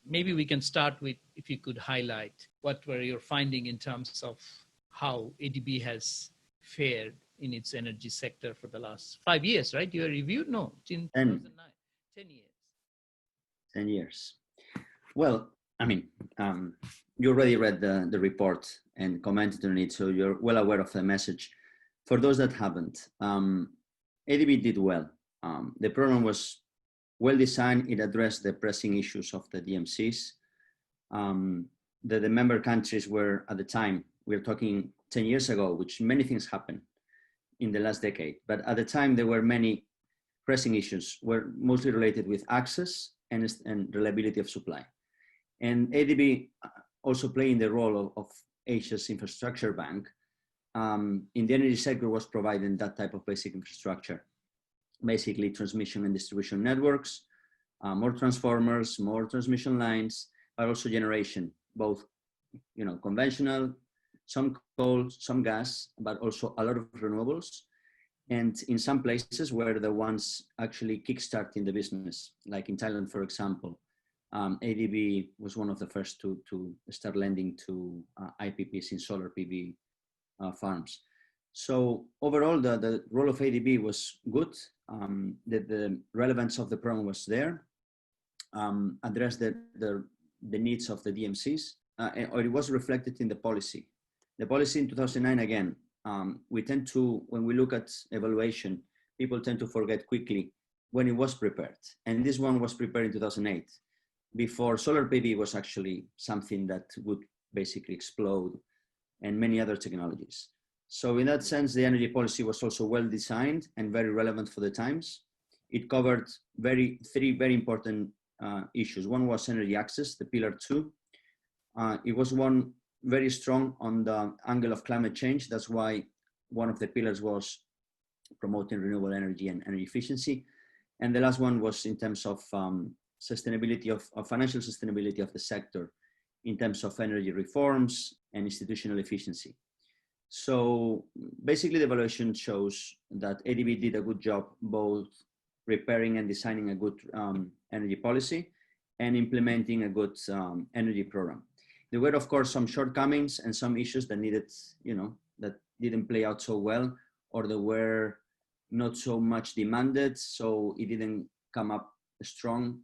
maybe we can start with, if you could highlight what were your finding in terms of how ADB has fared in its energy sector for the last 5 years, right? You reviewed? No, in 2009, 10 years. 10 years. Well, I mean, you already read the report and commented on it, so you're well aware of the message. For those that haven't, ADB did well. The program was well designed. It addressed the pressing issues of the DMCs. The member countries were, at the time, we're talking 10 years ago, which many things happened in the last decade. But at the time, there were many pressing issues, were mostly related with access and reliability of supply. And ADB also playing the role of Asia's infrastructure bank in the energy sector was providing that type of basic infrastructure, basically transmission and distribution networks, more transformers, more transmission lines, but also generation, both conventional, some coal, some gas, but also a lot of renewables. And in some places where the ones actually kickstarting the business, like in Thailand, for example, ADB was one of the first to start lending to IPPs in solar PV farms. So overall, the role of ADB was good. The relevance of the program was there, addressed the needs of the DMCs, or it was reflected in the policy. The policy in 2009, again, we tend to, when we look at evaluation, people tend to forget quickly when it was prepared. And this one was prepared in 2008, before solar PV was actually something that would basically explode, and many other technologies. So in that sense, the energy policy was also well designed and very relevant for the times. It covered three very important issues. One was energy access, the pillar 2. It was one very strong on the angle of climate change. That's why one of the pillars was promoting renewable energy and energy efficiency. And the last one was in terms of sustainability of financial sustainability of the sector, in terms of energy reforms and institutional efficiency. So basically the evaluation shows that ADB did a good job both preparing and designing a good energy policy and implementing a good energy program. There were, of course, some shortcomings and some issues that needed, that didn't play out so well, or they were not so much demanded, so it didn't come up strong,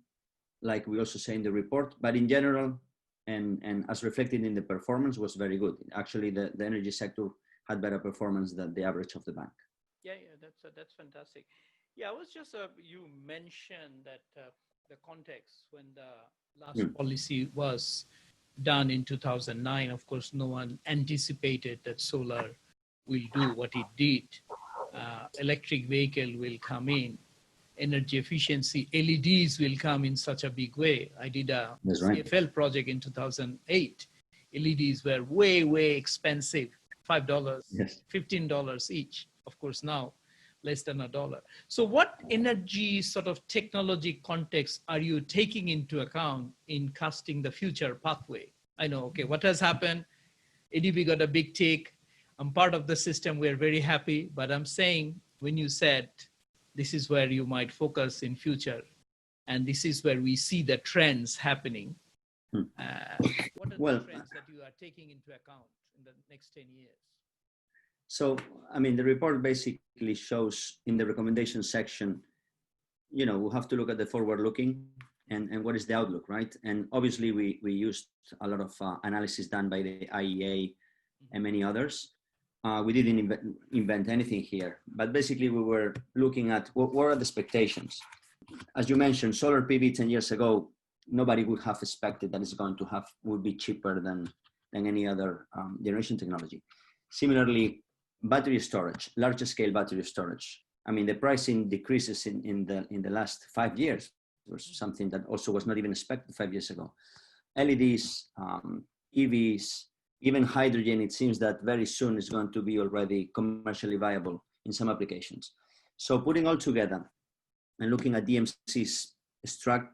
like we also say in the report. But in general, and as reflected in the performance, was very good. Actually, the energy sector had better performance than the average of the bank. Yeah, that's fantastic. Yeah, I was just, you mentioned that the context when the last policy was done in 2009, of course, no one anticipated that solar will do what it did. Electric vehicle will come in, energy efficiency, LEDs will come in such a big way. I did a CFL project in 2008. LEDs were way expensive, $5, $15 each. Of course, now less than $1. So what energy sort of technology context are you taking into account in casting the future pathway? I know, okay, what has happened? ADB got a big tick. I'm part of the system. We're very happy. But I'm saying, when you said this is where you might focus in future, and this is where we see the trends happening, what are the trends that you are taking into account in the next 10 years? So, I mean, the report basically shows in the recommendation section, we have to look at the forward looking and what is the outlook, right? And obviously we used a lot of analysis done by the IEA and many others. We didn't invent anything here, but basically we were looking at what are the expectations. As you mentioned, solar PV 10 years ago, nobody would have expected that it's going to would be cheaper than any other generation technology. Similarly, battery storage, larger scale battery storage. I mean, the pricing decreases in the last 5 years, was something that also was not even expected 5 years ago. LEDs, EVs, even hydrogen, it seems that very soon is going to be already commercially viable in some applications. So putting all together and looking at DMC's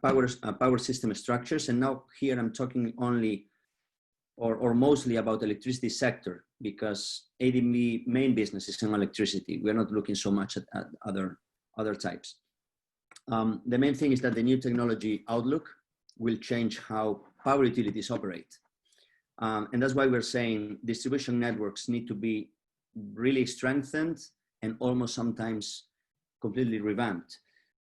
power system structures, and now here I'm talking only or mostly about electricity sector, because ADB main business is in electricity. We're not looking so much at other types. The main thing is that the new technology outlook will change how power utilities operate. And that's why we're saying distribution networks need to be really strengthened and almost sometimes completely revamped.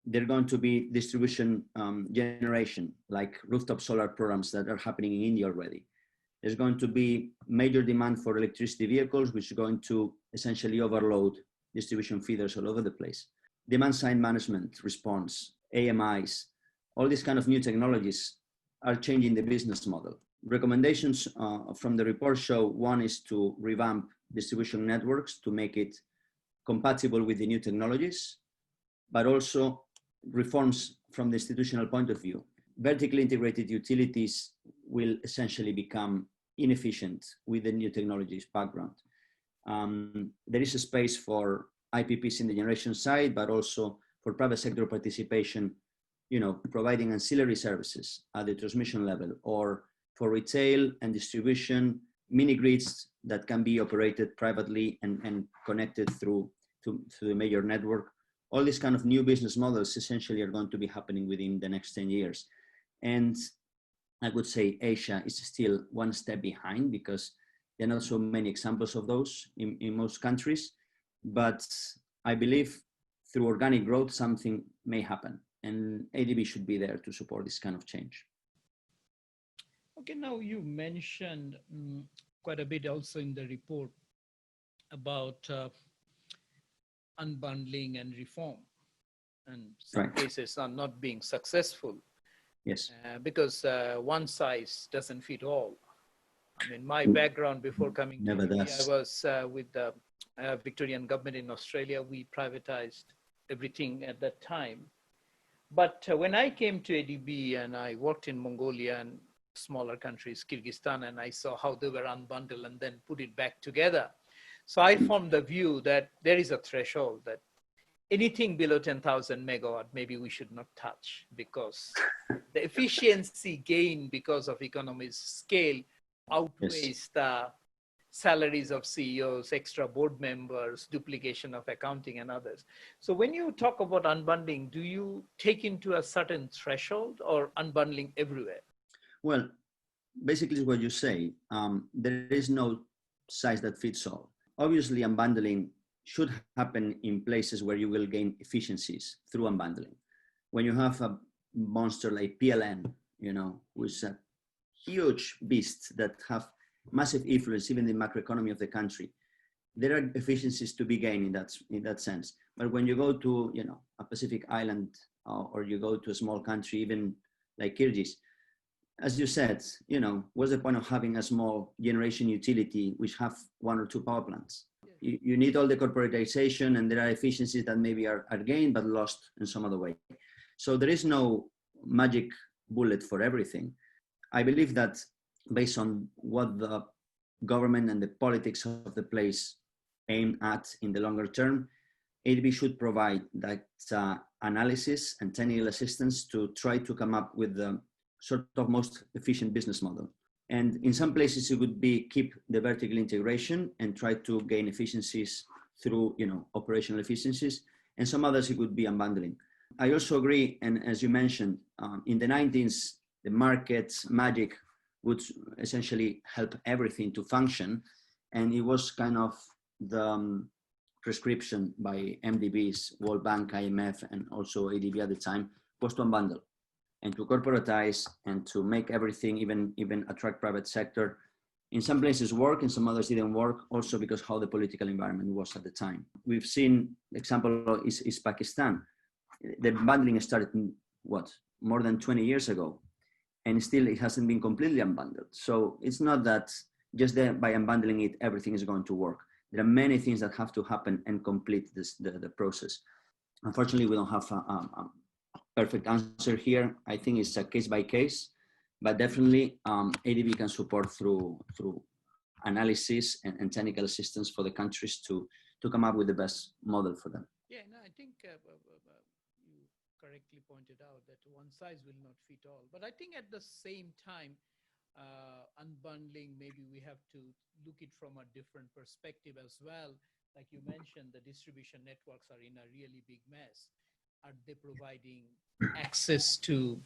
They're going to be distribution generation, like rooftop solar programs that are happening in India already. There's going to be major demand for electricity vehicles, which is going to essentially overload distribution feeders all over the place. Demand side management response, AMIs, all these kind of new technologies are changing the business model. Recommendations from the report show one is to revamp distribution networks to make it compatible with the new technologies, but also reforms from the institutional point of view. Vertically integrated utilities will essentially become inefficient with the new technologies background. There is a space for IPPs in the generation side, but also for private sector participation, providing ancillary services at the transmission level, or for retail and distribution, mini grids that can be operated privately and connected through to the major network. All these kind of new business models essentially are going to be happening within the next 10 years. And I would say Asia is still one step behind because there are not so many examples of those in most countries. But I believe through organic growth, something may happen. And ADB should be there to support this kind of change. Okay, now you mentioned quite a bit also in the report about unbundling and reform, and some cases are not being successful. Yes. Because one size doesn't fit all. I mean, my background before coming to India, I was with the Victorian government in Australia. We privatized everything at that time. But when I came to ADB and I worked in Mongolia and smaller countries, Kyrgyzstan, and I saw how they were unbundled and then put it back together. So I formed the view that there is a threshold that anything below 10,000 megawatt, maybe we should not touch, because the efficiency gain because of economies scale outweighs the salaries of CEOs, extra board members, duplication of accounting and others. So when you talk about unbundling, do you take into a certain threshold or unbundling everywhere? Well, basically what you say, there is no size that fits all. Obviously, unbundling should happen in places where you will gain efficiencies through unbundling. When you have a monster like PLN, who is a huge beast that have massive influence even in the macroeconomy of the country, there are efficiencies to be gained in that sense. But when you go to a Pacific island or you go to a small country, even like Kyrgyz, as you said, what's the point of having a small generation utility which have one or two power plants? You need all the corporatization, and there are efficiencies that maybe are gained but lost in some other way. So there is no magic bullet for everything. I believe that based on what the government and the politics of the place aim at in the longer term, ADB should provide that analysis and technical assistance to try to come up with the sort of most efficient business model. And in some places it would be keep the vertical integration and try to gain efficiencies through operational efficiencies, and some others it would be unbundling. I also agree, and as you mentioned, in the 90s the market's magic would essentially help everything to function, and it was kind of the prescription by MDBs, World Bank, IMF, and also ADB at the time, was to unbundle and to corporatize and to make everything, even attract private sector. In some places work, in some others didn't work, also because how the political environment was at the time. We've seen, example is Pakistan. The bundling started more than 20 years ago, and still it hasn't been completely unbundled. So it's not that just by unbundling it, everything is going to work. There are many things that have to happen and complete the process. Unfortunately, we don't have a perfect answer here. I think it's a case by case, but definitely ADB can support through analysis and technical assistance for the countries to come up with the best model for them. Yeah, no, I think you correctly pointed out that one size will not fit all. But I think at the same time, unbundling, maybe we have to look it from a different perspective as well. Like you mentioned, the distribution networks are in a really big mess. Are they providing access to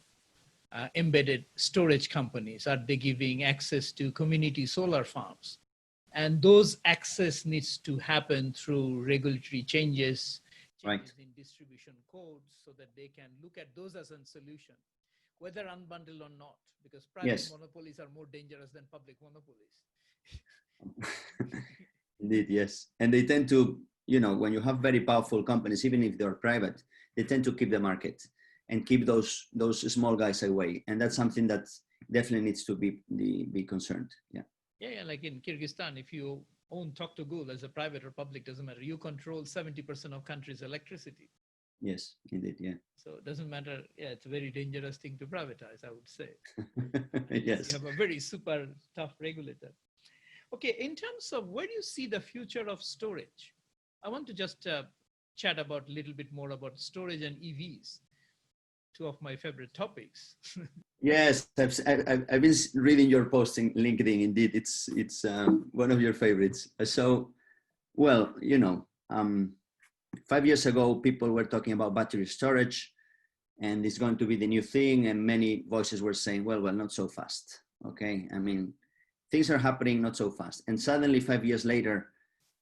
embedded storage companies? Are they giving access to community solar farms? And those access needs to happen through regulatory changes in distribution codes, so that they can look at those as a solution, whether unbundled or not, because private monopolies are more dangerous than public monopolies. Indeed, yes. And they tend to, when you have very powerful companies, even if they're private, they tend to keep the market and keep those small guys away. And that's something that definitely needs to be concerned. Yeah. Yeah, like in Kyrgyzstan, if you own Toktogul as a private or public, doesn't matter. You control 70% of country's electricity. Yes, indeed, yeah. So it doesn't matter. Yeah, it's a very dangerous thing to privatize, I would say. Yes. You have a very super tough regulator. Okay, in terms of where do you see the future of storage? I want to just chat about a little bit more about storage and EVs, two of my favorite topics. Yes, I've been reading your post in LinkedIn. Indeed, it's one of your favorites. So, well, 5 years ago, people were talking about battery storage, and it's going to be the new thing. And many voices were saying, well, not so fast. Okay, I mean, things are happening not so fast. And suddenly, 5 years later,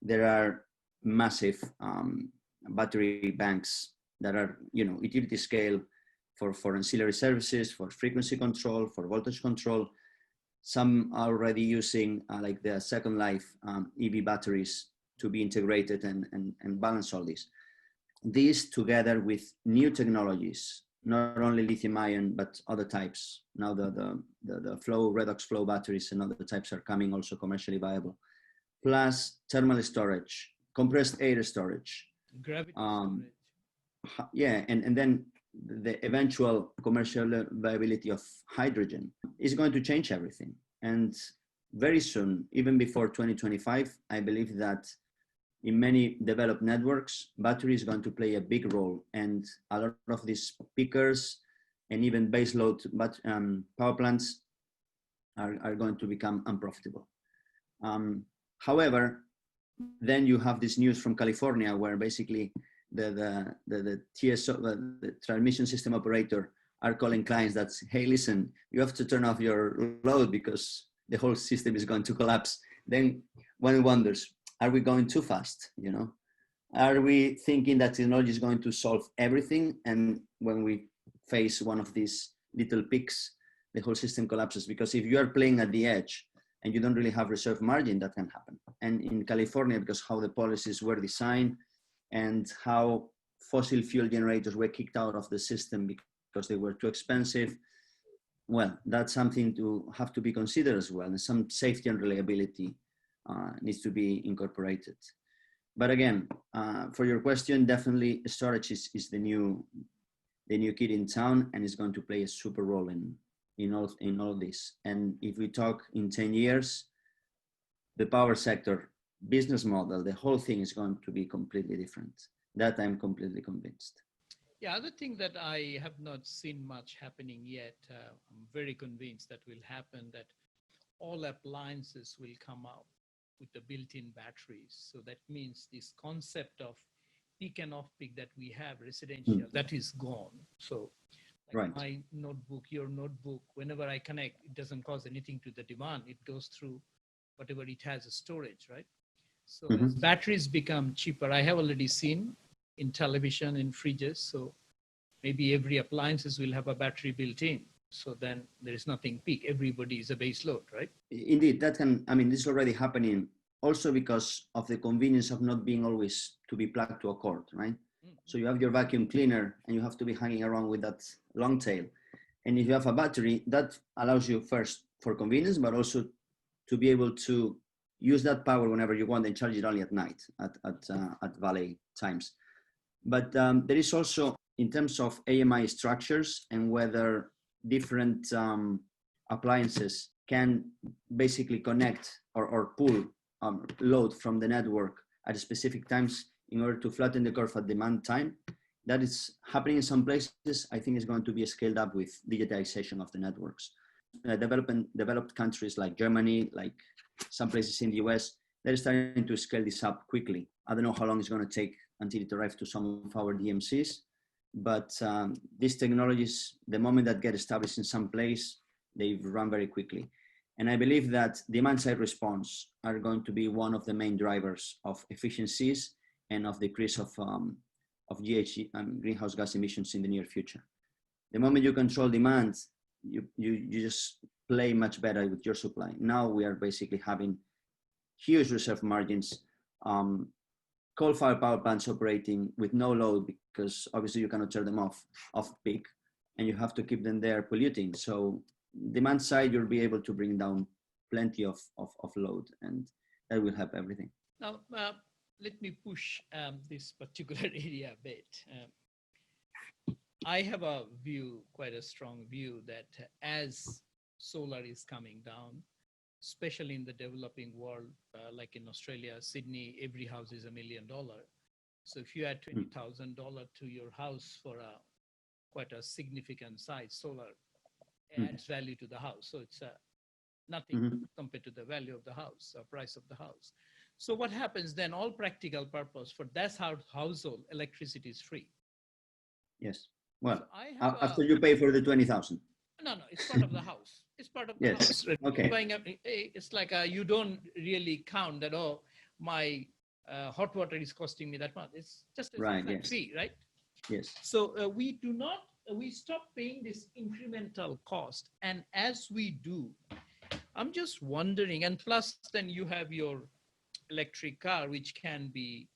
there are massive battery banks that are, utility scale for ancillary services, for frequency control, for voltage control. Some are already using like the second life EV batteries to be integrated and balance all this. These together with new technologies, not only lithium ion, but other types. Now the flow, redox flow batteries and other types are coming also commercially viable. Plus thermal storage, compressed air storage. Gravity storage. Yeah, and then the eventual commercial viability of hydrogen is going to change everything. And very soon, even before 2025, I believe that in many developed networks, battery is going to play a big role. And a lot of these peakers and even baseload power plants are going to become unprofitable. However, then you have this news from California where basically the TSO, the transmission system operator, are calling clients that, hey, listen, you have to turn off your load because the whole system is going to collapse. Then one wonders, are we going too fast? Are we thinking that technology is going to solve everything? And when we face one of these little peaks, the whole system collapses? Because if you are playing at the edge and you don't really have reserve margin, that can happen. And in California, because how the policies were designed, and how fossil fuel generators were kicked out of the system because they were too expensive. Well, that's something to have to be considered as well. And some safety and reliability needs to be incorporated. But again, for your question, definitely storage is the new kid in town, and is going to play a super role in all this. And if we talk in 10 years, the power sector business model, the whole thing is going to be completely different. That I'm completely convinced. Yeah, other thing that I have not seen much happening yet, I'm very convinced that will happen, that all appliances will come out with the built-in batteries. So that means this concept of peak and off-peak that we have residential, that is gone. So like my notebook, your notebook, whenever I connect, it doesn't cause anything to the demand. It goes through whatever it has as storage, right? So as batteries become cheaper, I have already seen in television, in fridges. So maybe every appliances will have a battery built in. So then there is nothing peak. Everybody is a base load, right? Indeed, this is already happening also because of the convenience of not being always to be plugged to a cord, right? So you have your vacuum cleaner and you have to be hanging around with that long tail. And if you have a battery, that allows you first for convenience, but also to be able to use that power whenever you want and charge it only at night at valley times. But there is also, in terms of AMI structures and whether different appliances can basically connect or pull load from the network at specific times in order to flatten the curve at demand time. That is happening in some places. I think it's going to be scaled up with digitization of the networks. Developed countries like Germany, like some places in the US, they're starting to scale this up quickly. I don't know how long it's going to take until it arrives to some of our DMCs, But these technologies, the moment that get established in some place, they run very quickly. And I believe that demand side response are going to be one of the main drivers of efficiencies and of decrease of GHG greenhouse gas emissions in the near future. The moment you control demand, you just play much better with your supply. Now we are basically having huge reserve margins, coal-fired power plants operating with no load because obviously you cannot turn them off peak, and you have to keep them there polluting. So demand side, you'll be able to bring down plenty of load, and that will help everything. Now, let me push this particular area a bit. I have a view, quite a strong view, that as solar is coming down, especially in the developing world, like in Australia, Sydney, every house is $1 million. So if you add $20,000 to your house for quite a significant size, solar adds value to the house. So it's nothing compared to the value of the house, or price of the house. So what happens then, all practical purpose for that household, electricity is free. Yes. Well, so after you pay for the 20,000. No, it's part of the house. It's part of the house. Okay. It's like you don't really count that, oh, my hot water is costing me that much. It's just a fee, right? Yes. So we stop paying this incremental cost. And as we do, I'm just wondering, and plus then you have your electric car, which can be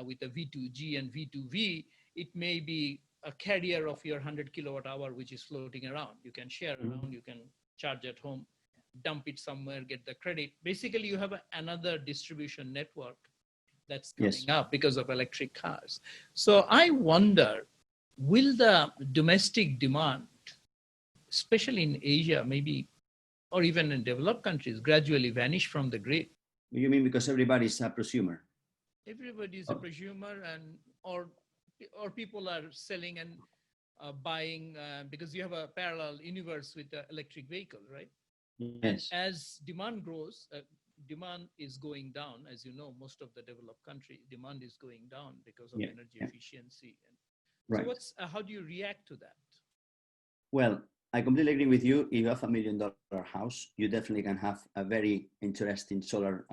with a V2G and V2V, it may be a carrier of your 100 kilowatt hour, which is floating around. You can share around, you can charge at home, dump it somewhere, get the credit. Basically, you have another distribution network that's coming up because of electric cars. So I wonder, will the domestic demand, especially in Asia, maybe, or even in developed countries, gradually vanish from the grid? You mean because everybody's a prosumer? Everybody's a prosumer, and or people are selling and buying because you have a parallel universe with the electric vehicle, right? Yes. And as demand grows, demand is going down. As you know, most of the developed country, demand is going down because of energy efficiency. And so how do you react to that? Well, I completely agree with you. If you have $1 million house, you definitely can have a very interesting solar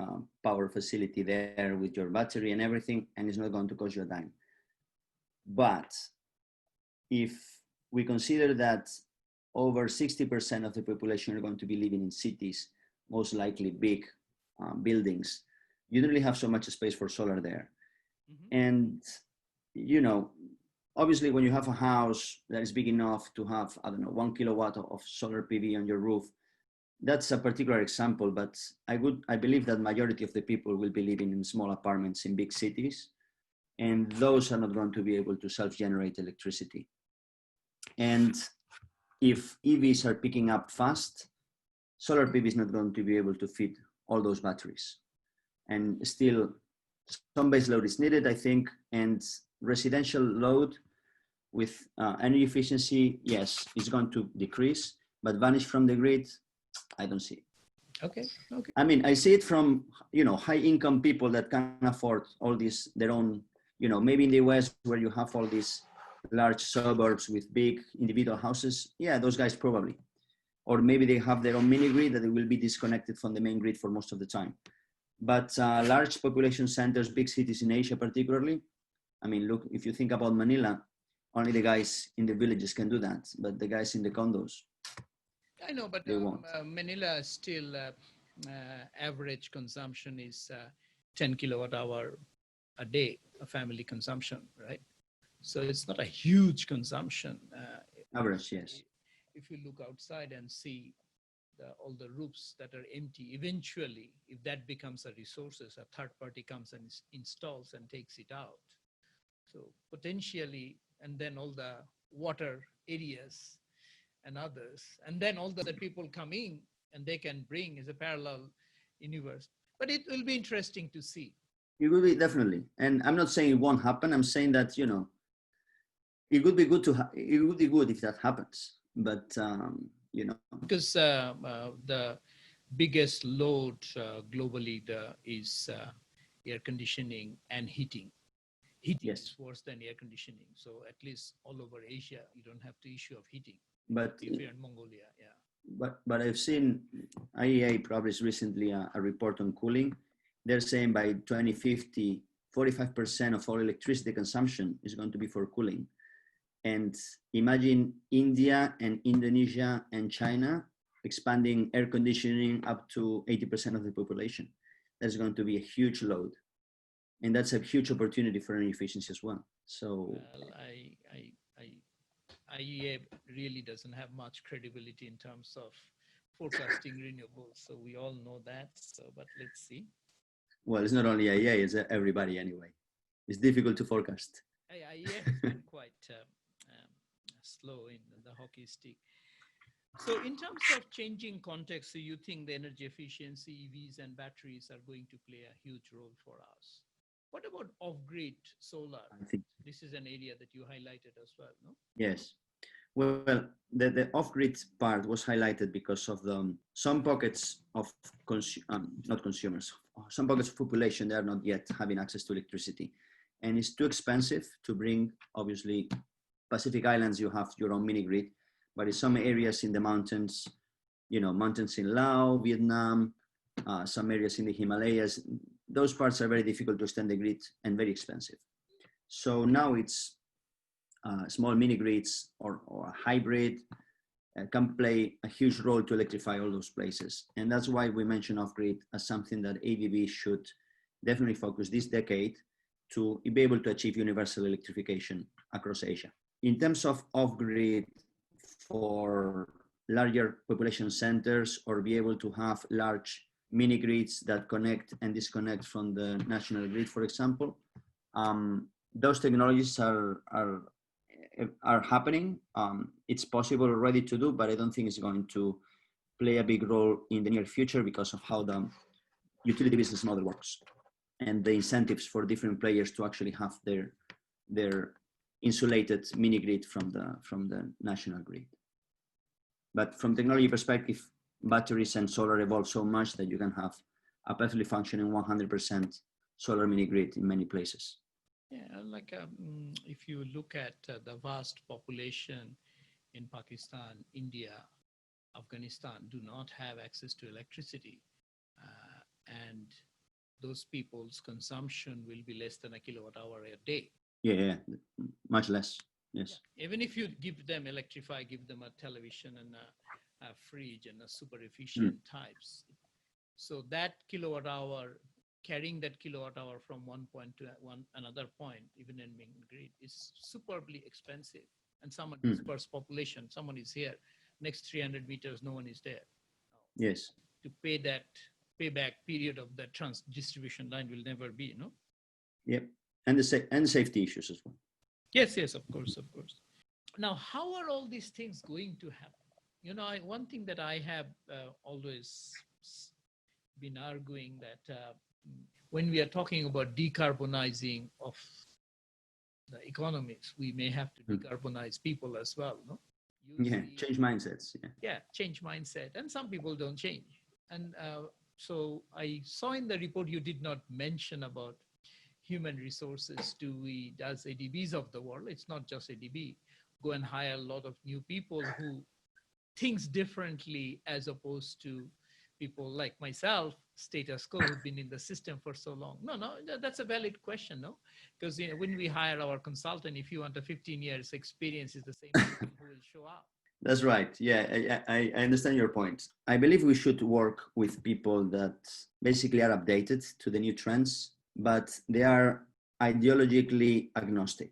power facility there with your battery and everything, and it's not going to cost you a dime. But if we consider that over 60% of the population are going to be living in cities, most likely big buildings, you don't really have so much space for solar there. And, you know, obviously when you have a house that is big enough to have, 1 kilowatt of solar PV on your roof, that's a particular example, but I believe that majority of the people will be living in small apartments in big cities, and those are not going to be able to self-generate electricity. And if EVs are picking up fast, solar PV is not going to be able to feed all those batteries. And still, some base load is needed, I think, and residential load with energy efficiency, yes, it's going to decrease, but vanish from the grid, I don't see it. Okay. I mean, I see it from, high-income people that can afford all these, their own, maybe in the US where you have all these large suburbs with big individual houses. Yeah, those guys probably. Or maybe they have their own mini grid that will be disconnected from the main grid for most of the time. But large population centers, big cities in Asia particularly, I mean, look, if you think about Manila, only the guys in the villages can do that, but the guys in the condos, I know, but Manila still average consumption is 10 kilowatt hour a day, a family consumption, right? So it's not a huge consumption. Average, yes. If you look outside and see all the roofs that are empty, eventually, if that becomes a resource, a third party comes and installs and takes it out. So potentially, and then all the water areas and others, and then all the people come in and they can bring as a parallel universe. But it will be interesting to see. It will be, definitely. And I'm not saying it won't happen. I'm saying that, it would be good it would be good if that happens. But, Because the biggest load globally is air conditioning and heating. heating Yes. is worse than air conditioning. So at least all over Asia, you don't have the issue of heating. But if you're in Mongolia, yeah. but I've seen IEA published recently a report on cooling. They're saying by 2050, 45% of all electricity consumption is going to be for cooling. And imagine India and Indonesia and China expanding air conditioning up to 80% of the population. That's going to be a huge load. And that's a huge opportunity for energy efficiency as well. So well, IEA really doesn't have much credibility in terms of forecasting renewables. So we all know that. So, but let's see. well, it's not only IEA, it's everybody anyway. It's difficult to forecast. IEA has been quite slow in the hockey stick. So in terms of changing context, so you think the energy efficiency, EVs and batteries are going to play a huge role for us? What about off-grid solar? I think This is an area that you highlighted as well, no? yes. Well, the off-grid part was highlighted because of some pockets of not consumers, some pockets of population that are not yet having access to electricity, and it's too expensive to bring. Obviously, Pacific Islands, you have your own mini grid, but in some areas in the mountains, mountains in Laos, Vietnam, some areas in the Himalayas, those parts are very difficult to extend the grid and very expensive. So now it's small mini grids or a hybrid can play a huge role to electrify all those places. And that's why we mention off-grid as something that ADB should definitely focus this decade to be able to achieve universal electrification across Asia. In terms of off-grid for larger population centers or be able to have large mini grids that connect and disconnect from the national grid, for example, those technologies are happening. It's possible already to do, but I don't think it's going to play a big role in the near future because of how the utility business model works and the incentives for different players to actually have their insulated mini grid from the national grid. But from technology perspective, batteries and solar evolve so much that you can have a perfectly functioning 100% solar mini grid in many places. Yeah, like if you look at the vast population in Pakistan, India, Afghanistan do not have access to electricity, and those people's consumption will be less than a kilowatt hour a day. Yeah, much less. Yes. Yeah. Even if you give them give them a television and a fridge and a super efficient types, so that kilowatt hour, carrying that kilowatt hour from one point to another point, even in main grid, is superbly expensive. And someone dispersed population, someone is here, next 300 meters, no one is there. Yes. To pay that payback period of the distribution line will never be, no? Yep. And the safety issues as well. Yes, of course. Now, how are all these things going to happen? One thing that I have always been arguing that when we are talking about decarbonizing of the economies, we may have to decarbonize people as well, no? Change mindsets. Yeah, change mindset. And some people don't change. And so I saw in the report you did not mention about human resources. Does ADBs of the world, it's not just ADB, go and hire a lot of new people who thinks differently as opposed to people like myself, status quo, who've been in the system for so long? No, that's a valid question, no? Because when we hire our consultant, if you want a 15 years experience, is the same people who will show up. That's right. Yeah, I understand your point. I believe we should work with people that basically are updated to the new trends, but they are ideologically agnostic.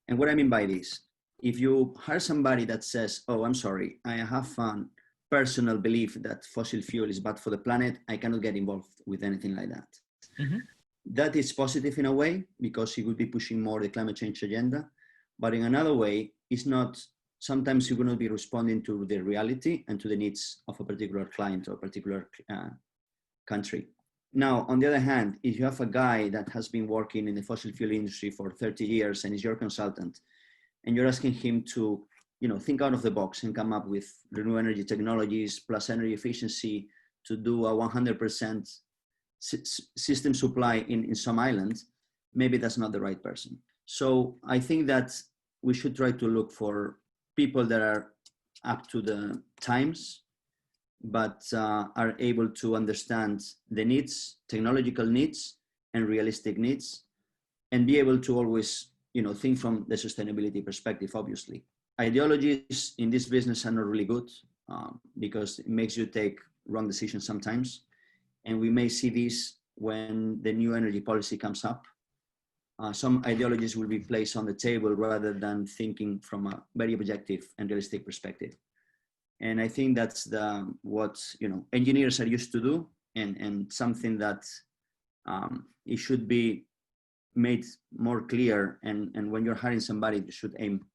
And what I mean by this, if you hire somebody that says, oh, I'm sorry, I have a personal belief that fossil fuel is bad for the planet, I cannot get involved with anything like that. Mm-hmm. That is positive in a way, because he would be pushing more the climate change agenda. But in another way, it's not, sometimes you will not be responding to the reality and to the needs of a particular client or particular country. Now, on the other hand, if you have a guy that has been working in the fossil fuel industry for 30 years and is your consultant, and you're asking him to, think out of the box and come up with renewable energy technologies plus energy efficiency to do a 100% system supply in some island, maybe that's not the right person. So I think that we should try to look for people that are up to the times, but are able to understand the needs, technological needs and realistic needs, and be able to always, think from the sustainability perspective. Obviously, ideologies in this business are not really good, because it makes you take wrong decisions sometimes. And we may see this when the new energy policy comes up. Some ideologies will be placed on the table rather than thinking from a very objective and realistic perspective. And I think that's what engineers are used to do, and something that it should be made more clear. And when you're hiring somebody, you should aim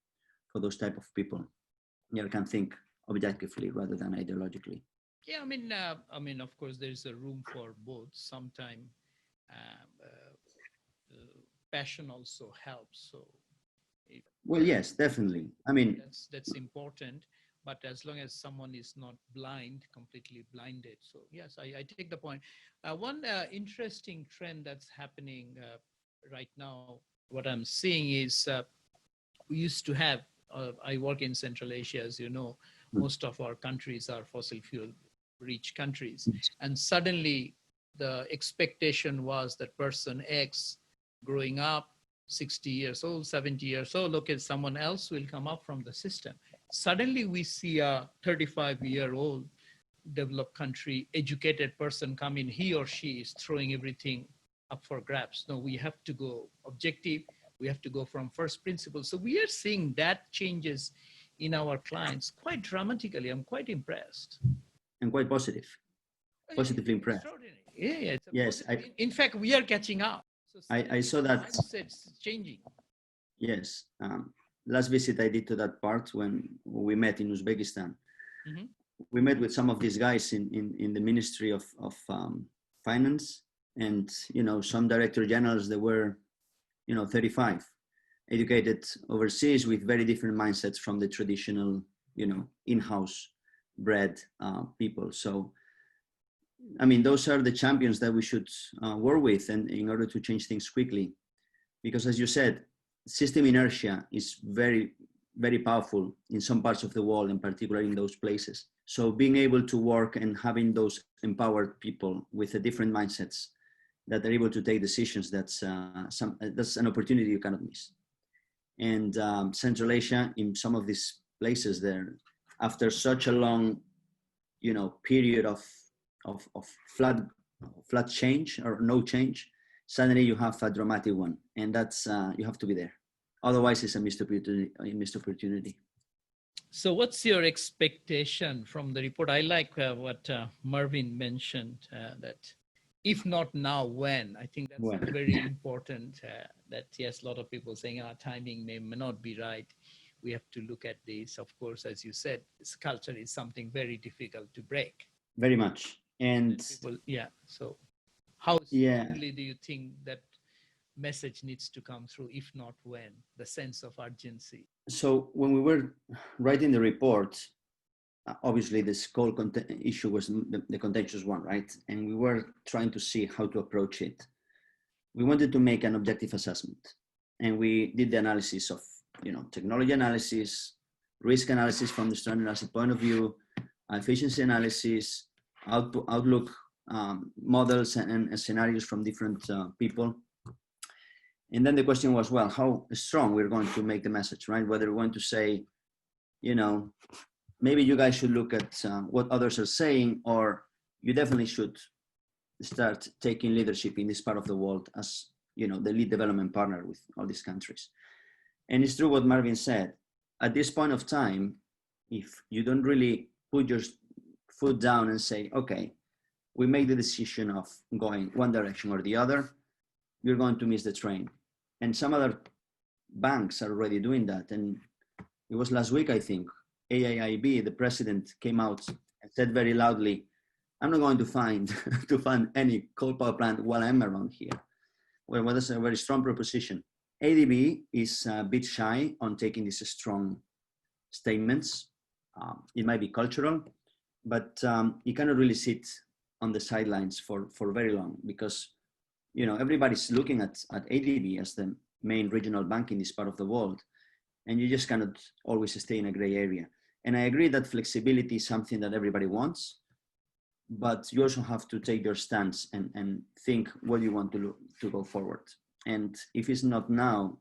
for those type of people. You can think objectively rather than ideologically. Yeah, I mean, of course, there's a room for both. Sometime passion also helps. So, well, yes, definitely. I mean, that's important. But as long as someone is not completely blinded. So yes, I take the point. One interesting trend that's happening right now, what I'm seeing is we used to have, I work in Central Asia, as you know, most of our countries are fossil fuel rich countries. And suddenly the expectation was that person X growing up, 60 years old, 70 years old, okay, someone else will come up from the system. Suddenly we see a 35-year-old developed country, educated person come in, he or she is throwing everything up for grabs. No, we have to go objective. We have to go from first principles. So we are seeing that changes in our clients quite dramatically. I'm quite impressed. And quite positively impressed. Yeah, yes. In fact, we are catching up. So I saw that. Mindset's changing. Yes. Last visit I did to that part when we met in Uzbekistan. Mm-hmm. We met with some of these guys in the Ministry of Finance, and some director generals that were 35, educated overseas with very different mindsets from the traditional in-house bred people. So I mean, those are the champions that we should work with, and in order to change things quickly, because as you said, system inertia is very, very powerful in some parts of the world, and particularly in those places. So being able to work and having those empowered people with a different mindsets that are able to take decisions, that's an opportunity you cannot miss. And Central Asia, in some of these places there, after such a long, period of flat change or no change, suddenly you have a dramatic one, and that's you have to be there. Otherwise, it's a missed opportunity. So what's your expectation from the report? I like what Marvin mentioned, that if not now, when? I think that's very important. That yes, a lot of people saying our timing may not be right. We have to look at this. Of course, as you said, this culture is something very difficult to break. Very much. And people, so how strongly do you think that message needs to come through? If not when, the sense of urgency? So when we were writing the report, obviously this whole issue was the contentious one, right? And we were trying to see how to approach it. We wanted to make an objective assessment, and we did the analysis of technology analysis, risk analysis from the standard asset point of view, efficiency analysis, outlook models and scenarios from different people. And then the question was, well, how strong we're going to make the message, right? Whether we're going to say, maybe you guys should look at what others are saying, or you definitely should start taking leadership in this part of the world as, the lead development partner with all these countries. And it's true what Marvin said. At this point of time, if you don't really put your foot down and say, okay, we make the decision of going one direction or the other, you're going to miss the train. And some other banks are already doing that. And it was last week, I think, AIIB, the president, came out and said very loudly, I'm not going to fund any coal power plant while I'm around here. Well, that's a very strong proposition. ADB is a bit shy on taking these strong statements. It might be cultural, but you cannot really sit on the sidelines for very long, because everybody's looking at ADB as the main regional bank in this part of the world, and you just cannot always stay in a gray area. And I agree that flexibility is something that everybody wants, but you also have to take your stance and think what you want to go forward. And if it's not now,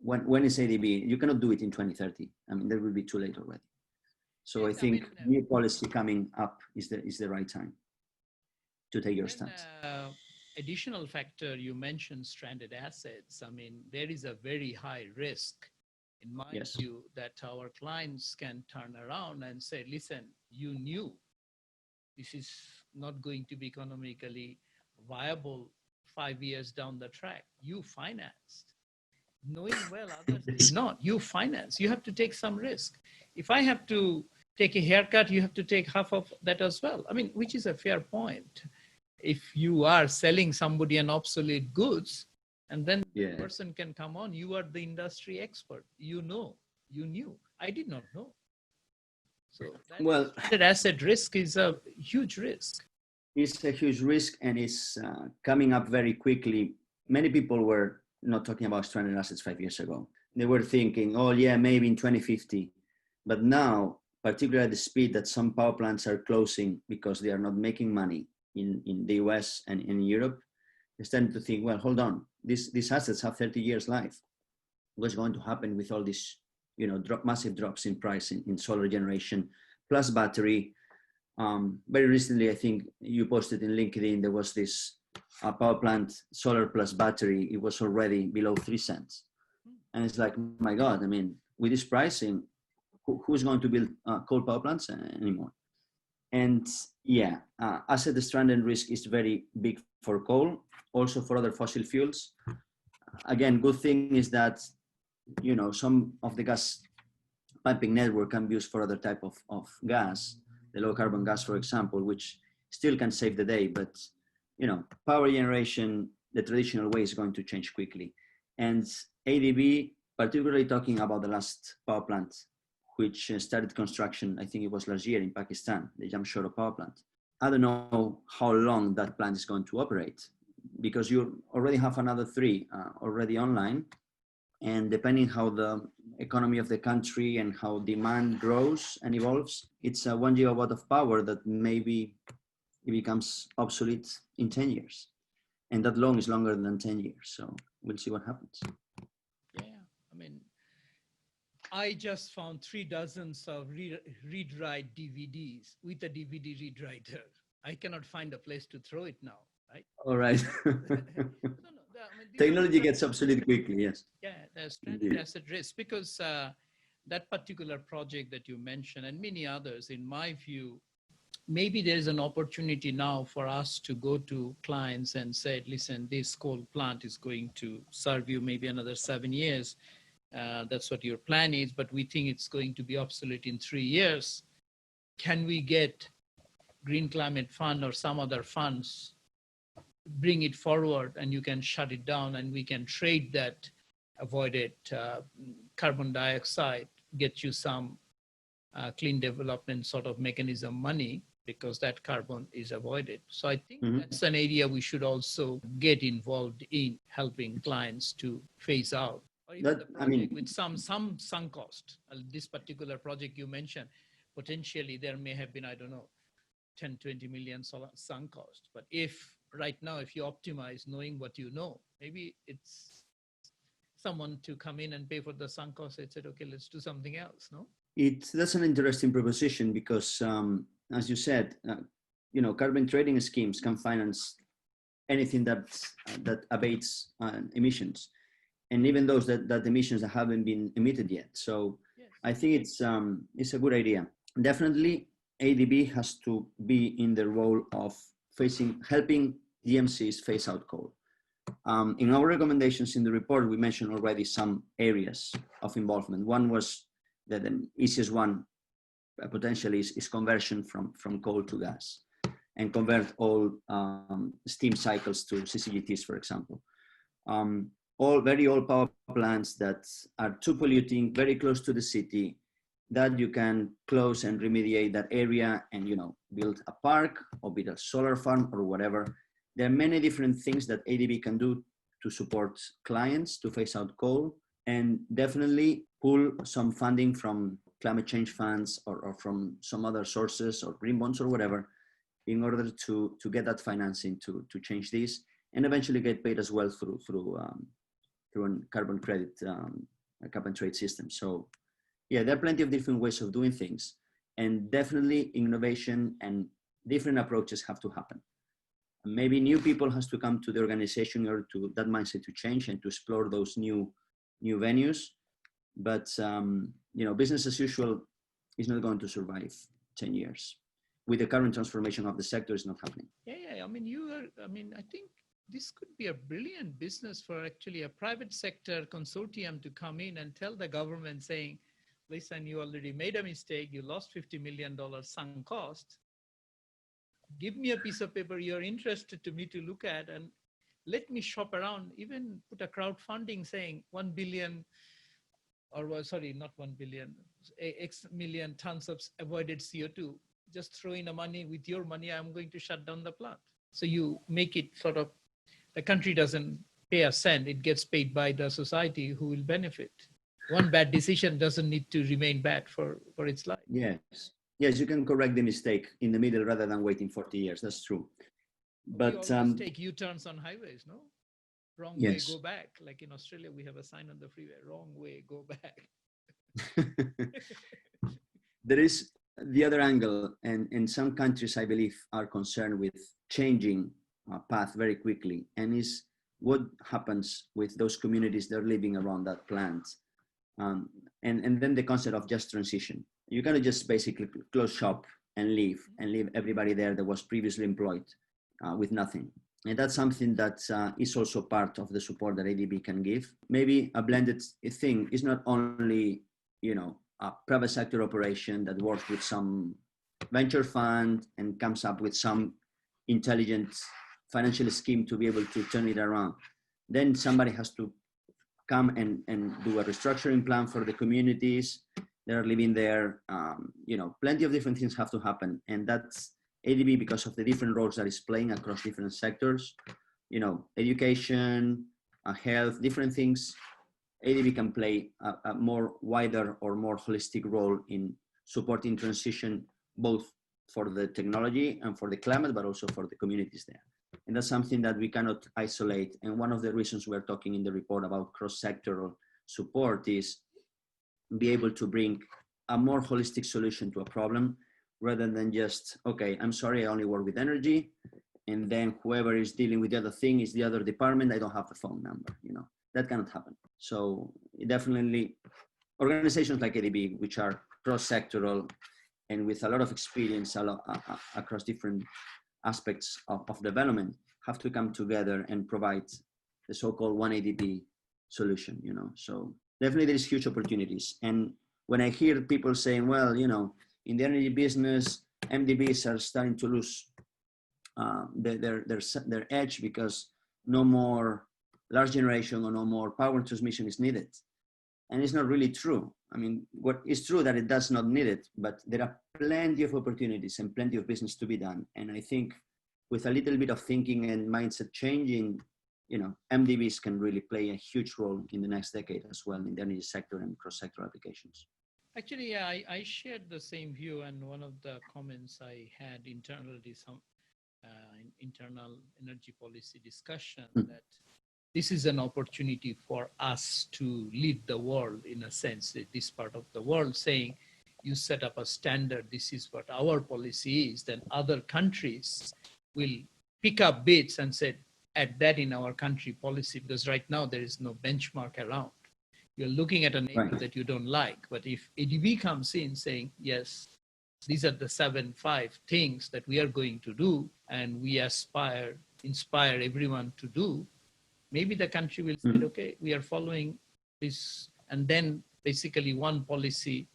when is ADB? You cannot do it in 2030. I mean, that will be too late already. So I think new policy coming up is the right time to take your stance. Additional factor, you mentioned stranded assets. I mean, there is a very high risk, in my view, that our clients can turn around and say, listen, you knew this is not going to be economically viable 5 years down the track. You financed. Knowing well others did not. You finance. You have to take some risk. If I have to take a haircut, you have to take half of that as well. I mean, which is a fair point. If you are selling somebody an obsolete goods, and then the person can come on, you are the industry expert. You know, you knew. I did not know. So that asset risk is a huge risk. It's a huge risk, and it's coming up very quickly. Many people were not talking about stranded assets 5 years ago. They were thinking, oh yeah, maybe in 2050. But now, particularly at the speed that some power plants are closing because they are not making money in the US and in Europe, they're starting to think, well, hold on, these assets have 30 years life. What's going to happen with all these, massive drops in price in solar generation plus battery? Very recently, I think you posted in LinkedIn, there was this power plant, solar plus battery, it was already below 3 cents. And it's like, my God, I mean, with this pricing, who's going to build coal power plants anymore? And asset stranded risk is very big for coal, also for other fossil fuels. Again, good thing is that, some of the gas piping network can be used for other type of gas, the low carbon gas, for example, which still can save the day, but power generation, the traditional way, is going to change quickly. And ADB, particularly talking about the last power plant, which started construction, I think it was last year in Pakistan, the Jamshoro power plant. I don't know how long that plant is going to operate, because you already have another 3 already online. And depending how the economy of the country and how demand grows and evolves, it's a 1 gigawatt of power that maybe it becomes obsolete in 10 years. And that long is longer than 10 years. So we'll see what happens. Yeah, I mean, I just found 3 dozens of read-write DVDs with a DVD read writer. I cannot find a place to throw it now, right? All right. Technology gets obsolete quickly, yes. Yeah, there's stranded asset risk, because that particular project that you mentioned and many others, in my view, maybe there's an opportunity now for us to go to clients and say, listen, this coal plant is going to serve you maybe another 7 years. That's what your plan is, but we think it's going to be obsolete in 3 years. Can we get Green Climate Fund or some other funds, bring it forward, and you can shut it down, and we can trade that avoided carbon dioxide, get you some clean development sort of mechanism money, because that carbon is avoided. So I think that's an area we should also get involved in, helping clients to phase out. Or even with some sunk cost. This particular project you mentioned, potentially there may have been, I don't know, 10, 20 million sunk cost. But if right now, if you optimize knowing what you know, maybe it's someone to come in and pay for the sunk cost. It said, okay, let's do something else, no? That's an interesting proposition, because as you said, carbon trading schemes can finance anything that abates emissions, and even those that emissions that haven't been emitted yet. So yes. I think it's a good idea. Definitely, ADB has to be in the role of helping DMCs phase out coal. In our recommendations in the report, we mentioned already some areas of involvement. One was that the easiest one potentially is conversion from coal to gas, and convert all steam cycles to CCGTs, for example. All very old power plants that are too polluting, very close to the city, that you can close and remediate that area and build a park or build a solar farm or whatever, there are many different things that ADB can do to support clients to phase out coal, and definitely pull some funding from climate change funds or from some other sources or green bonds or whatever, in order to get that financing to change this, and eventually get paid as well through a carbon credit, a cap and trade system. So yeah, there are plenty of different ways of doing things, and definitely innovation and different approaches have to happen. Maybe new people has to come to the organization in order to that mindset to change and to explore those new venues. But business as usual is not going to survive 10 years. With the current transformation of the sector, is not happening. Yeah. I think this could be a brilliant business for actually a private sector consortium to come in and tell the government saying, listen, you already made a mistake. You lost $50 million sunk cost. Give me a piece of paper you're interested to me to look at, and let me shop around, even put a crowdfunding saying 1 billion, or sorry, not 1 billion, X million tons of avoided CO2. Just throw in the money. With your money, I'm going to shut down the plant. So you make it sort of, the country doesn't pay a cent. It gets paid by the society who will benefit. One bad decision doesn't need to remain bad for its life. Yes, you can correct the mistake in the middle rather than waiting 40 years. That's true. But we always take U-turns on highways, no? Wrong way, go back. Like in Australia, we have a sign on the freeway, wrong way, go back. There is the other angle, and some countries, I believe, are concerned with changing a path very quickly, and is what happens with those communities that are living around that plant. And then the concept of just transition. You cannot just basically close shop and leave everybody there that was previously employed with nothing. And that's something that is also part of the support that ADB can give. Maybe a blended thing is not only, a private sector operation that works with some venture fund and comes up with some intelligent financial scheme to be able to turn it around. Then somebody has to come and do a restructuring plan for the communities that are living there. Plenty of different things have to happen. And that's ADB, because of the different roles that it's playing across different sectors, education, health, different things. ADB can play a more wider or more holistic role in supporting transition, both for the technology and for the climate, but also for the communities there. And that's something that we cannot isolate. And one of the reasons we're talking in the report about cross-sectoral support is be able to bring a more holistic solution to a problem, rather than just, okay, I'm sorry, I only work with energy, and then whoever is dealing with the other thing is the other department, I don't have the phone number, that cannot happen. So definitely organizations like ADB, which are cross-sectoral and with a lot of experience across different aspects of development, have to come together and provide the so-called one ADB solution, So definitely there's huge opportunities. And when I hear people saying, well, in the energy business, MDBs are starting to lose their edge because no more large generation or no more power transmission is needed. And it's not really true. I mean, what is true that it does not need it, but there are plenty of opportunities and plenty of business to be done. And I think with a little bit of thinking and mindset changing, MDBs can really play a huge role in the next decade as well in the energy sector and cross-sector applications. Actually, yeah, I shared the same view, and one of the comments I had internally, some internal energy policy discussion, that this is an opportunity for us to lead the world, in a sense, this part of the world, saying, you set up a standard, this is what our policy is, then other countries will pick up bits and say, add that in our country policy, because right now there is no benchmark around. You're looking at a neighbor that you don't like, but if ADB comes in saying, yes, these are the 5 things that we are going to do, and we inspire everyone to do, maybe the country will say, okay, we are following this. And then basically one policy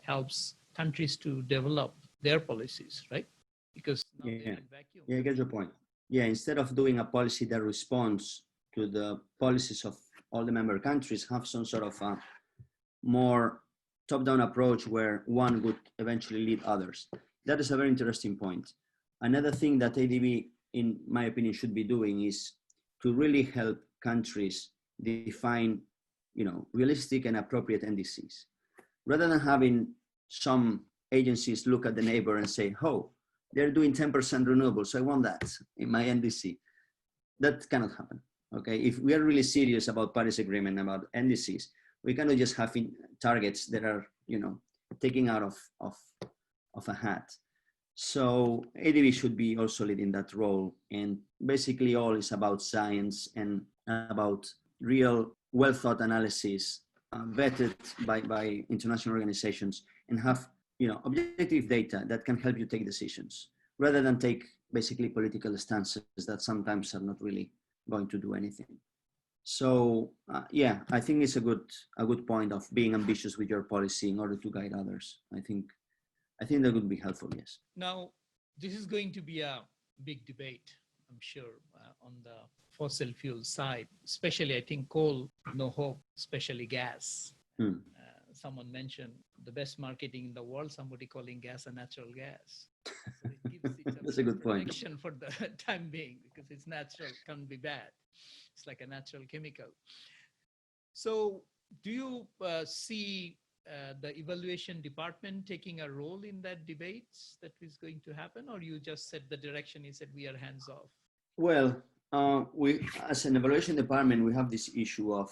helps countries to develop their policies, right? Because now they're in vacuum. Yeah, I get your point. Yeah, instead of doing a policy that responds to the policies of all the member countries, have some sort of a more top-down approach where one would eventually lead others. That is a very interesting point. Another thing that ADB in my opinion, should be doing is to really help countries define, realistic and appropriate NDCs, rather than having some agencies look at the neighbor and say, "Oh, they're doing 10% renewables, so I want that in my NDC." That cannot happen. Okay, if we are really serious about Paris Agreement, about NDCs, we cannot just have targets that are, taking out of a hat. So ADB should be also leading that role, and basically all is about science and about real well thought analysis, vetted by international organizations, and have objective data that can help you take decisions, rather than take basically political stances that sometimes are not really going to do anything. So yeah, I think it's a good point of being ambitious with your policy in order to guide others. I think that would be helpful, yes. Now, this is going to be a big debate, I'm sure, on the fossil fuel side, especially I think coal, no hope, especially gas. Someone mentioned the best marketing in the world, somebody calling gas a natural gas. So it gives it That's a good point. For the time being, because it's natural, can't be bad. It's like a natural chemical. So do you see the evaluation department taking a role in that debates that is going to happen, or you just said the direction is that we are hands off? Well, we, as an evaluation department, we have this issue of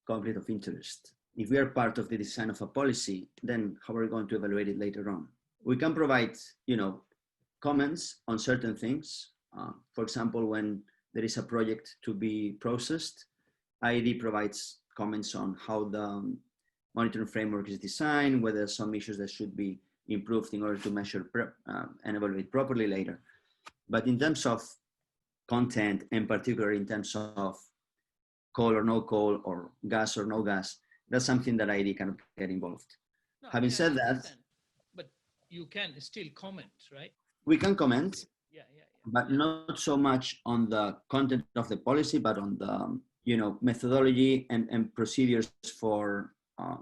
conflict of interest. If we are part of the design of a policy, then how are we going to evaluate it later on? We can provide, comments on certain things. For example, when there is a project to be processed, IED provides comments on how the monitoring framework is designed, whether some issues that should be improved in order to measure and evaluate properly later. But in terms of content, in particular in terms of coal or no coal, or gas or no gas, that's something that IED cannot get involved. No, Having said that, but you can still comment, right? We can comment, yeah. But not so much on the content of the policy, but on the methodology and procedures for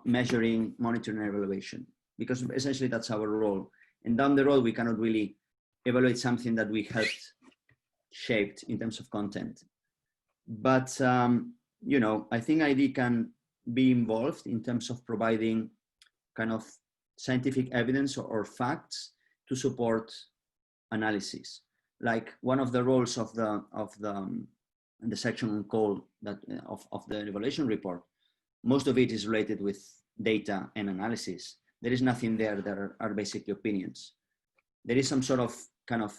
measuring, monitoring, and evaluation, because essentially that's our role. And down the road, we cannot really evaluate something that we helped shaped in terms of content. But I think ID can be involved in terms of providing kind of scientific evidence or facts to support analysis. Like one of the roles of the section on coal that of the evaluation report, most of it is related with data and analysis. There is nothing there that are basically opinions. There is some sort of kind of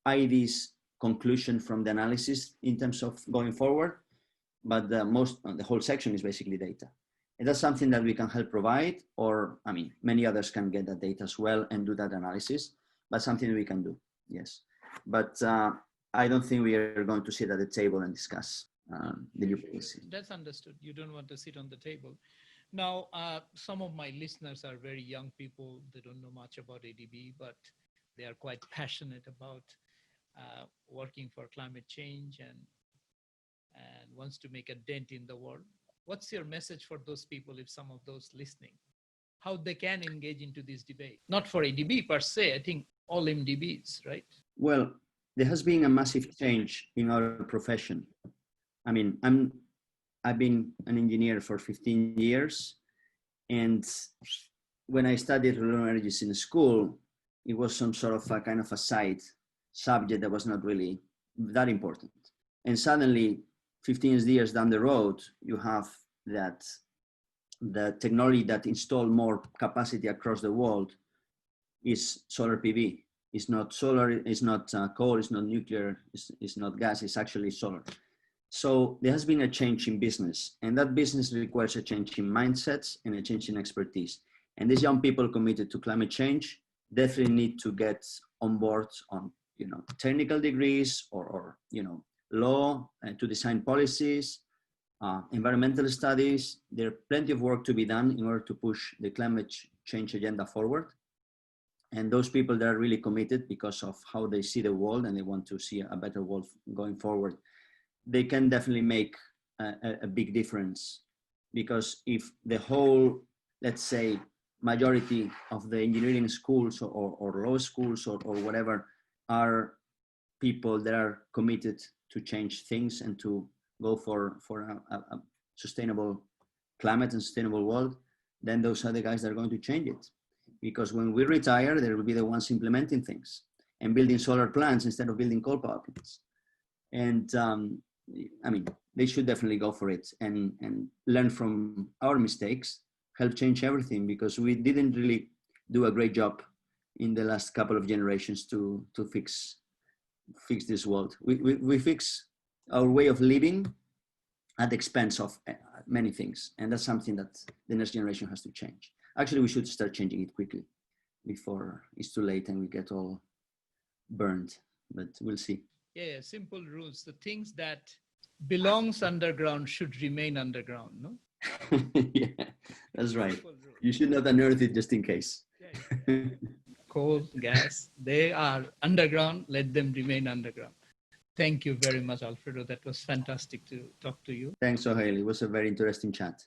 ID's conclusion from the analysis in terms of going forward, but the whole section is basically data. And that's something that we can help provide, or many others can get that data as well and do that analysis, but something we can do, yes. But I don't think we are going to sit at the table and discuss the new policy. That's understood. You don't want to sit on the table. Now, some of my listeners are very young people. They don't know much about ADB, but they are quite passionate about working for climate change and wants to make a dent in the world. What's your message for those people, if some of those listening, how they can engage into this debate? Not for ADB per se, I think all MDBs, right? Well, there has been a massive change in our profession. I've been an engineer for 15 years. And when I studied renewable energies in school, it was some sort of a kind of a side subject that was not really that important. And suddenly, 15 years down the road, you have that the technology that install more capacity across the world is solar PV. It's not solar, it's not coal, it's not nuclear, it's not gas, it's actually solar. So there has been a change in business, and that business requires a change in mindsets and a change in expertise. And these young people committed to climate change definitely need to get on board on technical degrees or law to design policies, environmental studies. There's plenty of work to be done in order to push the climate change agenda forward. And those people that are really committed because of how they see the world and they want to see a better world going forward, they can definitely make a big difference. Because if the whole, let's say, majority of the engineering schools or law schools or whatever are people that are committed to change things and to go for a sustainable climate and sustainable world, then those are the guys that are going to change it. Because when we retire, they will be the ones implementing things and building solar plants instead of building coal power plants. And I mean, they should definitely go for it and learn from our mistakes, help change everything, because we didn't really do a great job in the last couple of generations to fix this world. We fix our way of living at the expense of many things. And that's something that the next generation has to change. Actually, we should start changing it quickly before it's too late and we get all burned, but we'll see. Yeah, simple rules. The things that belongs underground should remain underground, no? Yeah, that's right. You should not unearth it just in case. Yeah. Coal, gas, they are underground, let them remain underground. Thank you very much, Alfredo. That was fantastic to talk to you. Thanks, O'Haley. It was a very interesting chat.